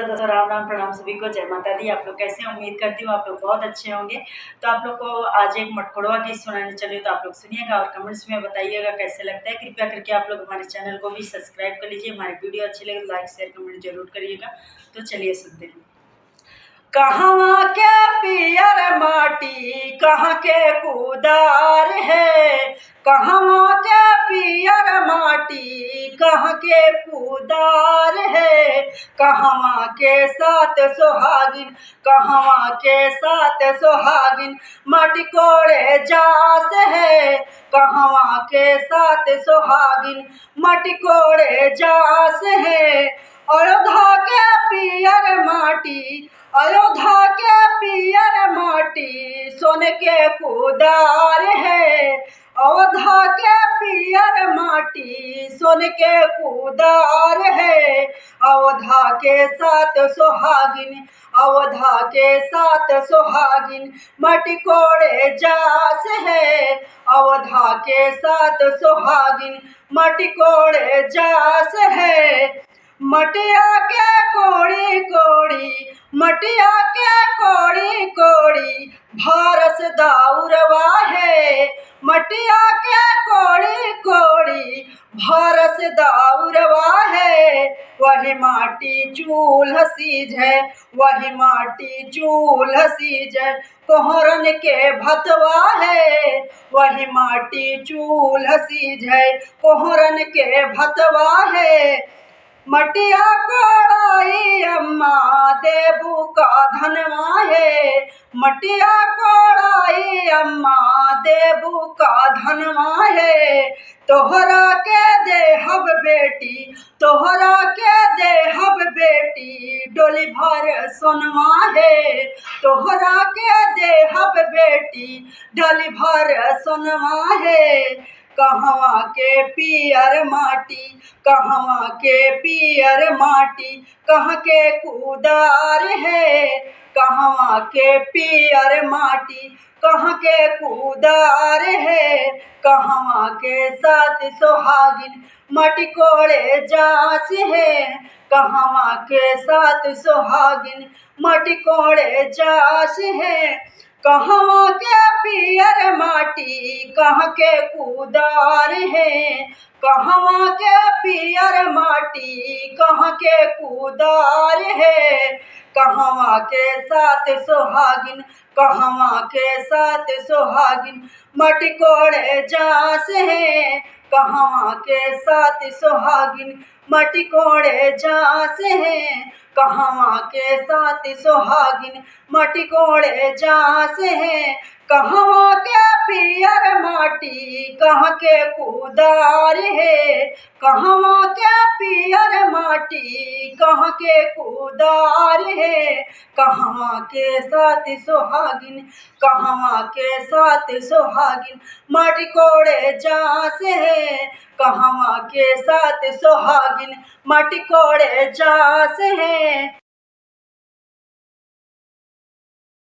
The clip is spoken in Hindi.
दोस्तों राम राम प्रणाम सभी को, जय माता दी। आप लोग कैसे हैं? उम्मीद करती हूँ आप लोग बहुत अच्छे होंगे। तो आप लोग को आज एक मटकोड़वा गीत सुनाने चली, तो आप लोग सुनिएगा और कमेंट्स में बताइएगा कैसे लगता है। कृपया करके आप लोग हमारे चैनल को भी सब्सक्राइब कर लीजिए। हमारी वीडियो अच्छी लगे तो लाइक शेयर कमेंट जरूर करिएगा। तो चलिए सुनते हैं। कहाँ के पियर माटी कहाँ के कुदार है, कहाँ के पियर माटी कहाँ के कुदार है, कहाँ के साथ सुहागिन कहाँ के साथ सुहागिन माटी कोड़े जास है, कहाँ के साथ सुहागिन माटी कोड़े जास है। अयोध्या के पियर माटी अयोध्या के पियर माटी सोने के कुदार है, अयोध्या के पियर माटी सोने के कुदार है। अयोध्या के साथ सुहागिन अयोध्या के साथ सुहागिन माटी कोड़े जास है, अयोध्या के साथ सुहागिन माटी कोड़े जास है। मटिया के कोड़ी कोड़ी मटिया के कोड़ी कोड़ी भारस दाउरवा है, मटिया के कोड़ी कोड़ी भारस दाउरवा है। वही माटी चूल्हा सीज है, वही माटी चूल्हा सीज है, कोहरन के भतवा है। वही माटी चूल्हा सीज है, कोहरन के भतवा है। मटिया कोड़ाई अम्मा देबू का धनवा है, मटिया कोड़ाई अम्मा देबू का धनवा है। तोहरा के देहब बेटी तोहरा के देहब बेटी डोली भर सोनवा है, तोहरा के देहब बेटी डोली भर सोनवा है। कहवा के पियर माटी कहवा के पियर माटी कहाँ के कुदार है, कहवा के पियर माटी कहाँ के कुदार है। कहवा के साथ सुहागिन माटी कोड़े जास है, कहवा के साथ सुहागिन माटी कोड़े जास है। कहवा के पियर माटी कहाँ के कुदार है, कहवा के पियर माटी कहाँ के कुदार है। कहवा के साथ सुहागिन कहवा के साथ सुहागिन माटी कोड़े जास है, कहवा के साथ सुहागिन माटी कोड़े जास है। कहवा के साथ सुहागिन माटी कोड़े जास है, कहवा के पियर माटी कहाँ के कुदार है, कहवा के पियर माटी कहाँ के कुदार है। कहवा के साथ सुहागिन कहवा के साथ सुहागिन माटी कोड़े जास है, कहवा के साथ सुहागिन माटी कोड़े जास है।